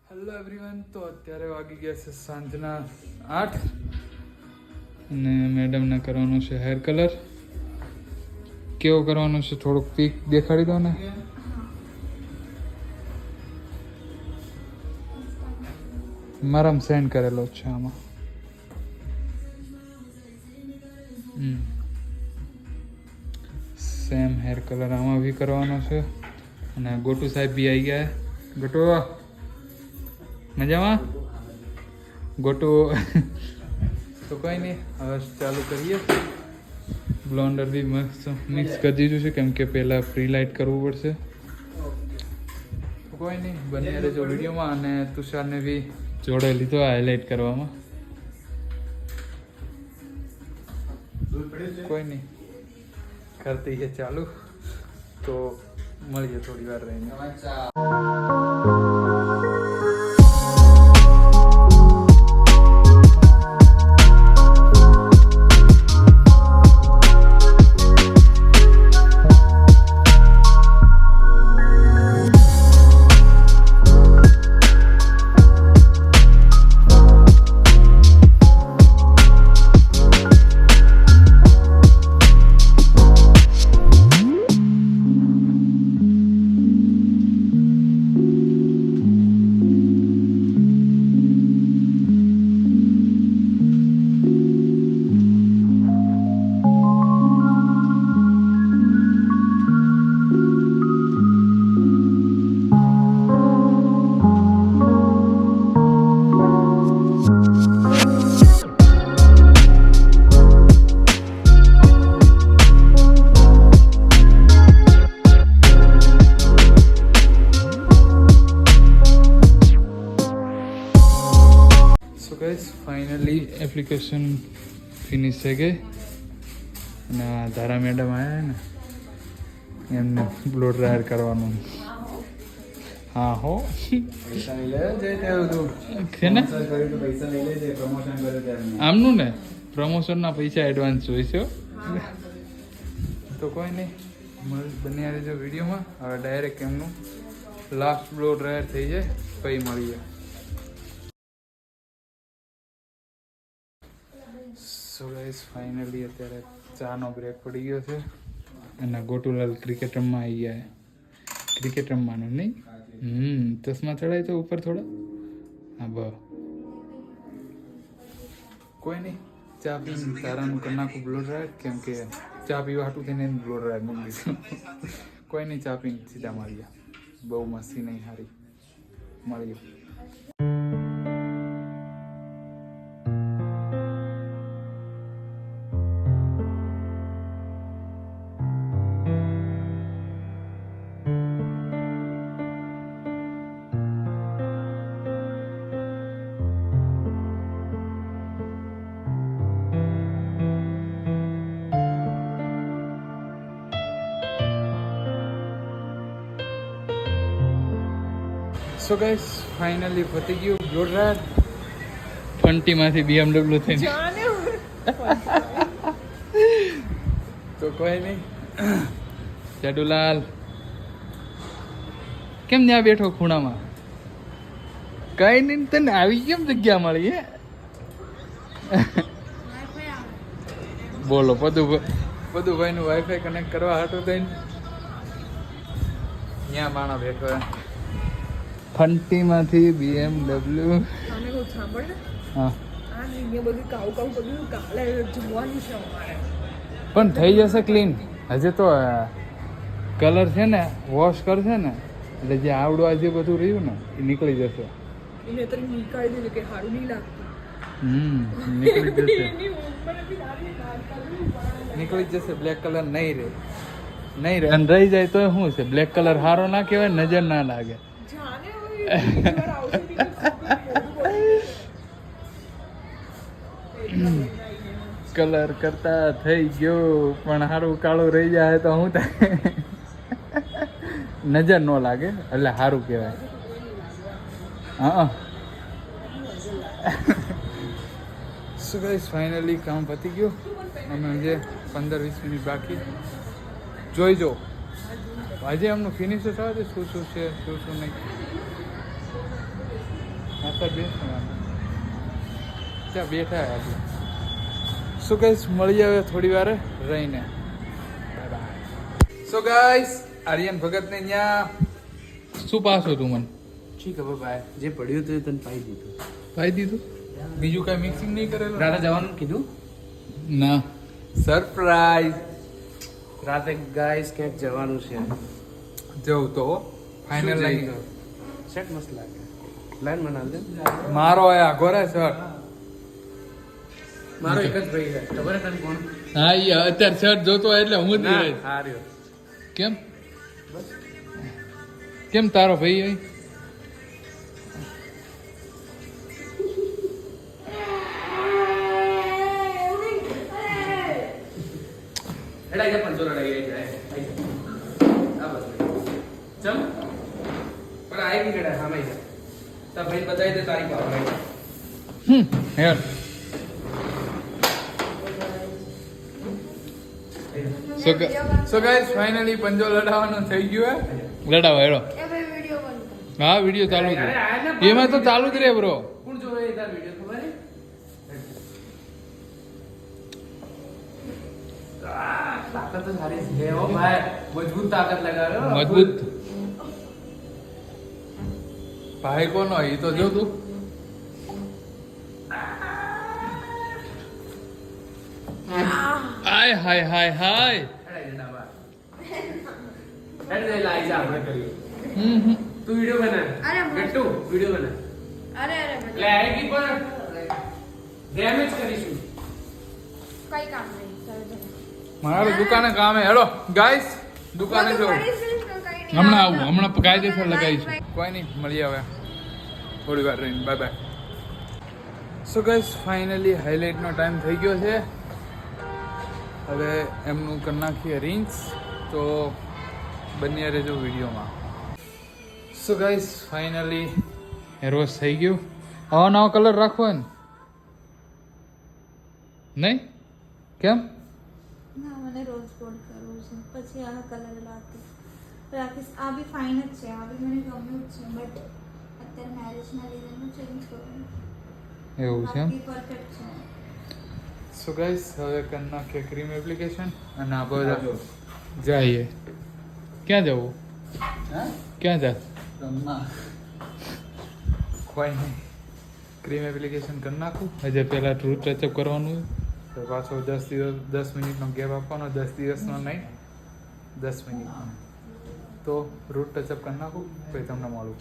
Hello everyone, તો અત્યારે વાગી ગયા છે સાંજના 8 અને મેડમને કરવાનો છે હેર કલર. કેવો કરવાનો છે થોડુંક પીક દેખાડી દો ને. મારામાં સેન્ડ કરેલો જ છે આમાં. સેમ હેર કલર આમાં બી કરવાનો છે. અને ગોટુ સાહેબ બી આવી ગયા. ગોટુ મજામાં? ગોટુ તો કંઈ નહીં, હવે ચાલુ કરીએ. બ્લોન્ડર બી મસ્ત મિક્સ કરી દીધું છે કેમ કે પહેલાં પ્રી લાઇટ કરવું પડશે. તો કોઈ નહીં, બની રહેજો વિડીયોમાં. અને તુષારને બી જોડે લીધો હાઇલાઇટ કરવામાં. કોઈ નહીં, કરતી છે ચાલુ. તો મળીએ થોડી વાર રહીને. ફાઇનલી એપ્લિકેશન ફિનિશ થઈ ગઈ. અને આ ધારા મેડમ આવ્યા ને એમને બ્લો ડ્રાયર કરવાનું. હા હો, આમનું ને પ્રમોશનના પૈસા એડવાન્સ જોઈશે. તો કોઈ નહીં, બન્યા રહેજો વિડીયોમાં. હવે ડાયરેક્ટ એમનું લાસ્ટ બ્લો ડ્રાયર થઈ જાય પછી મળીએ. સો ગાઈસ, ફાઇનલી અત્યારે ચાનો બ્રેક પડી ગયો છે અને ગોટુલાલ ક્રિકેટ રમવા આવી ગયા. ક્રિકેટ રમવાનું નહીં, ચશ્મા ચડાય તો ઉપર થોડા. હા કોઈ નહીં, ચા પીને તારાનું કરી નાખું બ્લો ડ્રાયર કેમ કે ચા પીવા હાટું થઈને બ્લો ડ્રાયર મૂકી દીધું. કોઈ નહીં, ચા પીને સીધા મળીએ. બહુ મસ્તી નહીં, સારી મળીએ. સો ગાઈસ, ફાઇનલી પતી ગયું બ્લો ડ્રાયર. ફંટીમાંથી BMW થઈને. તો કોઈ નહીં, જાડુલાલ કેમ ત્યાં બેઠો ખૂણામાં? કઈ નહીં, તને આવી કેમ જગ્યા મળી? બોલો, પદુભાઈ નું વાઈફાઈ કનેક્ટ કરવા હાટું થઈને ત્યાં માણા બેઠો. ફંટીમાંથી BMW. હા, પણ થઈ જશે ક્લીન. હજે તો કલર છે ને, વોશ કરશે ને એટલે જે આવડું આજે બધું રહ્યું ને એ નીકળી જશે. નીકળી જશે. બ્લેક કલર નહીં રહે. અને રહી જાય તો શું છે? બ્લેક કલર સારો ના કહેવાય, નજર ના લાગે. કલર કરતા થઈ ગયો પણ સારું કાળું રહી જાય તો શું થાય? નજર ન લાગે એટલે સારું કહેવાય. હા, શું ગાઈસ, ફાઇનલી કામ પતી ગયું. અમે જે 15-20 મિનિટ બાકી જોઈજો. આજે એમનું ફિનિશ થવા દે શું શું છે શું શું નહીં. તો બેસવાનું ત્યાં બેઠા આપણે શું કહીશ મળી આવે થોડી વાર રહીને સો ગાઈસ આર્યન ભગતને ત્યાં શું પાસ હતું મને ઠીક હવે ભાઈ જે પડ્યું હતું એ તને પાઈ દીધું પાઈ દીધું બીજું કાંઈ મિક્સિંગ નહીં કરેલું રાતે જવાનું કીધું ના સરપ્રાઈઝ રાતે ગાઈસ ક્યાંક જવાનું છે જવું તો ફાઇનલ લાઈન સેટ મસ્ત લાગે લાઈન બનાવ દે મારો આ ઘોરે શર્ટ મારો એક જ ભાઈ છે ખબર તને કોણ હા એ અત્યારે શર્ટ જોતો હોય એટલે હું જ રહી હાર્યો કેમ કેમ તારો ભાઈ હોય એડા કે પણ જોરા લાગી જાય આ બસ ચમ પણ આઈ ગઈ ગડા સામે છે તો ભાઈ બતાવી દે તારી power hair so guys finally પંજો લડાવવાનો થઈ ગયો હે લડાવો હેડો હા વિડિયો ચાલુ છે એમાં તો ચાલુ જ રહે બ્રો કોણ જોવે તાર વિડિયો ખબર હે તાકાત તો સારી છે હો ભાઈ મજબૂત તાકાત લગાવ્યો મજબૂત ભાઈ કોનો એ તો જો તું હાય હાય હાય હાય હેડ લાઈ જા આપણે કરીએ તું વિડિયો બના અરે ગટ્ટુ વિડિયો બના અરે લે આઈકી પણ ડેમેજ કરીશું કઈ કામ નહીં ચાલો મારા દુકાને કામ હે હેડો ગાઈસ દુકાને જો હમણાં આવું હમણાં કાયદેસર લગાવીશું કોઈ નહીં મળી આવે થોડી વાર રહીને bye bye so guys finally હાઇલાઇટનો ટાઈમ થઈ ગયો છે હવે એમનું કરી નાખીએ રિંગ્સ તો બન્યા રહેજો વિડીયોમાં સો ગાઈસ ફાઇનલી હેરવોશ થઈ ગયું આવો નવો કલર રાખવો ને નહીં કેમ ના મને રોઝ ગોલ્ડ કરવું છે પછી આ કલર રાખીશ આ બી ફાઇન જ છે આ બી મને ગમ્યું જ છે બટ અત્યારે મેરેજના લીધે હું ચેન્જ કરું એવું છે એમ પરફેક્ટ છે સો ગાઈસ હવે કરી નાખીએ ક્રીમ એપ્લિકેશન અને આ બધા જઈએ ક્યાં જવું ક્યાં જા કોઈ નહીં ક્રીમ એપ્લિકેશન કરી નાખું હજે પહેલાં રૂટ ટચઅપ કરવાનું તો પાછો 10 મિનિટનો ગેપ આપવાનો 10 દિવસનો નહીં 10 મિનિટનો તો રૂટ ટચઅપ કરી નાખું પછી તમને મળું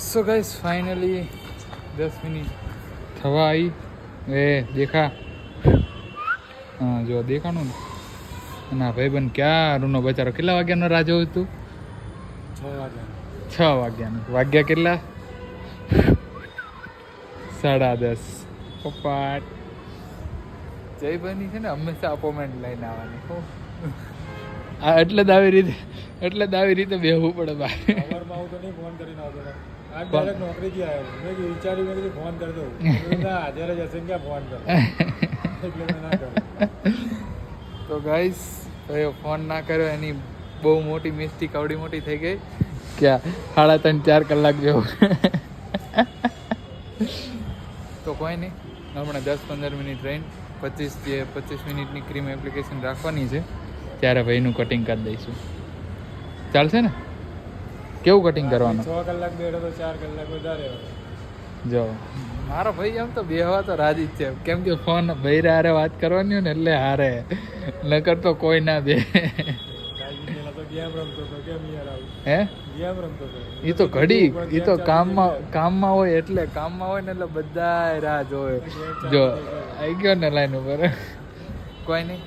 સો ગાઈસ ફાઇનલી 10 મિનિટ થવા આવી એ દેખા હા જો દેખાણું ને અને આ ભાઈબંધ ક્યારનો બચારો કેટલા વાગ્યાનો રાજો હતું 6 વાગ્યાનો વાગ્યા કેટલા 10:30 પપ્પાટ જયભાઈની છે ને હંમેશા અપોઇન્ટમેન્ટ લઈને આવવાની હો આ એટલે જ આવી રીતે બેહવું પડે બહાર સવારમાં હું તો નહીં ફોન કરીને આવતો આજ ડાયરેક્ટ નોકરીથી આવ્યો મેં વિચાર્યું મેં કીધું ફોન કરી દઉં ના હાજર જ હશે ક્યાં ફોન કરો એટલે મેં ના કર્યો તો ગાઈસ ભાઈઓ ફોન ના કર્યો એની બહુ મોટી મિસ્ટેક આવડી મોટી થઈ ગઈ ક્યાં 3.5-4 કલાક જેવું તો કોઈ નહીં હમણાં 10-15 મિનિટ રહીને 25 મિનિટની ક્રીમ એપ્લિકેશન રાખવાની છે ત્યારે ભાઈનું કટિંગ કરી દઈશું ચાલશે ને કેવું કટિંગ કરવાનું 6 કલાક બેઠો તો 4 કલાક વધારે જો મારો ભાઈ એમ તો બેહવા તો રાજી જ છે કેમ કે ફોન ભાઈ હારે વાત કરવાની હોય ને એટલે હારે નકર તો કોઈ ના બે તો ગેમ રમતો હતો કેમ યાર આવું હે ગેમ રમતો હતો એ તો ઘડી એ તો કામમાં હોય એટલે બધા રાહ જોવે જો આવી ગયો ને લાઈન ઉપર કોઈ નહીં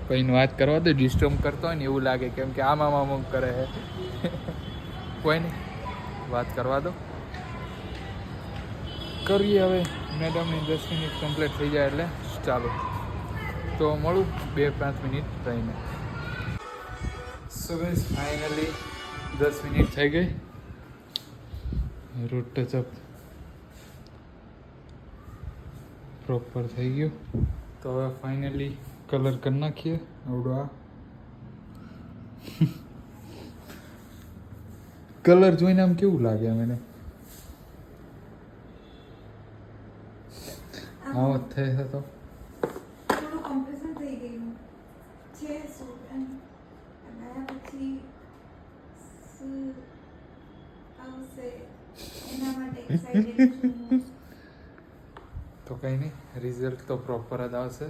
કોઈની વાત કરવા દો ડિસ્ટર્બ કરતો હોય ને એવું લાગે કેમ કે આમ કરે છે કોઈ નહીં વાત કરવા દો કરીએ હવે મેડમની 10 મિનિટ કમ્પ્લીટ થઈ જાય એટલે ચાલો તો મળું 2-5 મિનિટ રહીને સો ગાઈસ ફાઇનલી 10 મિનિટ થઈ ગઈ રૂટ ટચઅપ પ્રોપર થઈ ગયું. તો હવે ફાઇનલી કલર કરી નાખીએ. આવડો આ કલર જોઈને આમ કેવું લાગે મને? આવો જ થાય તો થોડું કોમ્પ્રેશન થઈ ગયું છે સૂટ અને ગયા પછી શું આવશે એના માટે એક્સાઇટેડ છું. તો કંઈ નહીં, રિઝલ્ટ તો પ્રોપર જ આવશે.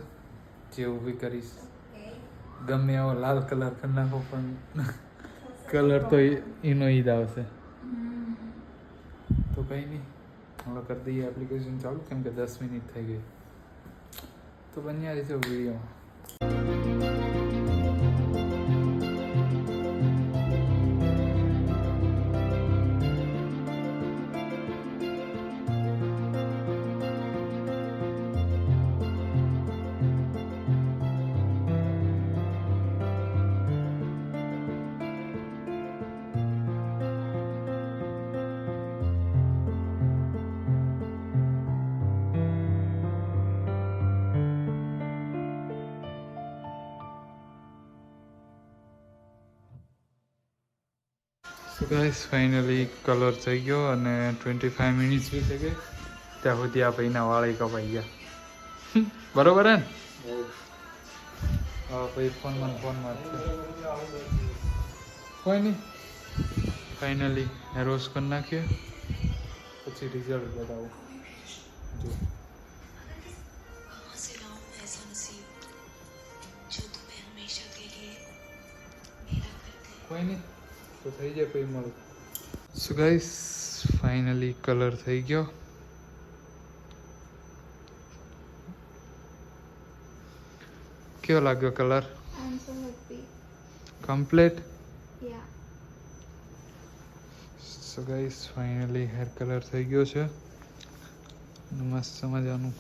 જેવું બી કરીશ ઓકે ગમે એવો લાલ કલર કરી નાખો પણ કલર તો એનો ઈ જ આવશે. તો કંઈ નહીં, હવે કરી દઈએ એપ્લિકેશન ચાલુ, કેમ કે 10 મિનિટ થઈ ગઈ. તો બન્યા રહેજો વિડીયોમાં. સો ગાઈસ ફાઇનલી કલર થઈ ગયો અને 25 મિનિટ્સ બી થઈ ગઈ. ત્યાં સુધી આ ભાઈના વાળ કપાઈ ગયા. બરોબર હે ને? હા ભાઈ ફોનમાં કોઈ નહીં. ફાઇનલી હેર વોશ કરી નાખીએ, પછી રિઝલ્ટ બતાવું. જો से लाऊं ऐसा नसीब जो तुम्हें हमेशा के लिए मेरा कर दे. કોઈ નહીં, તો થઈ જાય પછી મળું. સો ગાઈસ ફાઇનલી કલર થઈ ગયો. કેવો લાગ્યો colour? I am so happy. Complete. Yeah so guys finally hair colour થઈ ગયો છે. મસ્ત મજાનું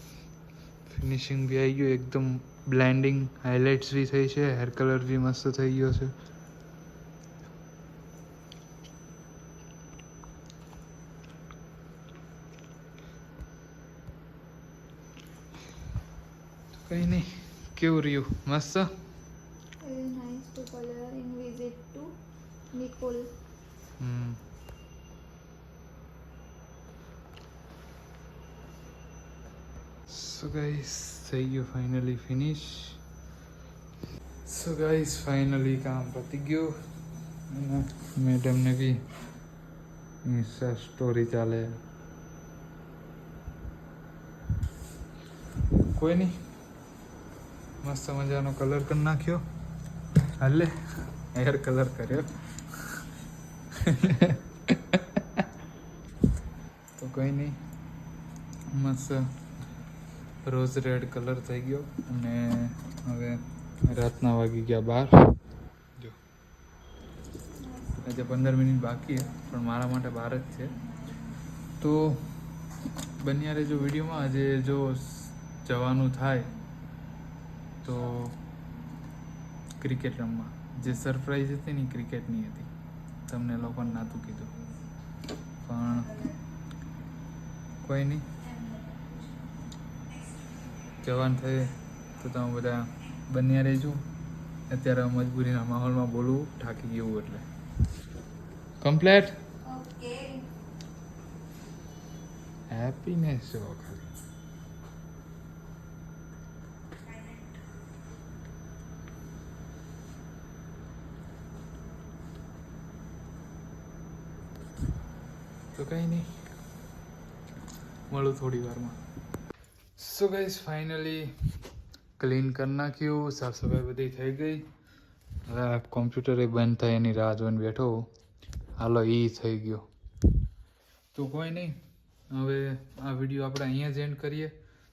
ફિનિશિંગ બી આવી ગયું, એકદમ બ્લેન્ડિંગ હાઇલાઇટ્સ બી થઈ છે, હેર કલર બી મસ્ત થઈ ગયો છે. કંઈ નહીં, કેવું રહ્યું? મસ્ત. very nice to color in visit to Nicole. So guys થઈ ગયું ફાઇનલી ફિનિશ. સો ગાઈસ ફાઇનલી કામ પતી ગયું. અને મેડમને બી ઇન્સ્ટા સ્ટોરી ચાલે. કોઈ નહીં, મસ્ત મજાનો કલર કરી નાખ્યો. હાલે હેર કલર કર્યો. તો કંઈ નહીં, મસ્ત રોઝ રેડ કલર થઈ ગયો. અને હવે રાતના વાગી ગયા 12. જો આજે 15 મિનિટ બાકી છે, પણ મારા માટે 12 જ છે. તો બન્યા રહેજો વિડીયોમાં. આજે જો જવાનું થાય તો ક્રિકેટ રમવા, જે સરપ્રાઈઝ હતી ને ક્રિકેટની હતી, તમને લોકોને નહોતું કીધું, પણ કોઈ નહીં, જવાન થાય તો તમે બધા બન્યા રહેજો. અત્યારે મજબૂરીના માહોલમાં બોલવું, થાકી ગયું એટલે. કમ્પ્લેટ. ઓકે હેપીનેસ જો ખાલી. તો કંઈ નહીં, મળું થોડી વારમાં. સો ગાઈસ ફાઇનલી ક્લીન કરી નાખ્યું, સાફ સફાઈ બધી થઈ ગઈ. હવે આ કોમ્પ્યુટર બંધ થાય એની રાહ જોઈને બેઠો. હાલો એ થઈ ગયો. તો કોઈ નહીં, હવે આ વિડીયો આપણે અહીંયા જ એન્ડ કરીએ.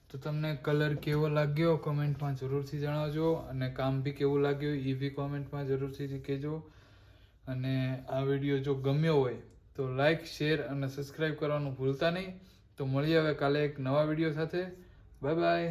તો તમને કલર કેવો લાગ્યો કોમેન્ટમાં જરૂરથી જણાવજો, અને કામ બી કેવું લાગ્યું એ બી કોમેન્ટમાં જરૂરથી કહેજો. અને આ વિડીયો જો ગમ્યો હોય તો લાઈક, શેર અને સબસ્ક્રાઈબ કરવાનું ભૂલતા નહીં. તો મળીએ હવે કાલે એક નવા વિડીયો સાથે. Bye bye.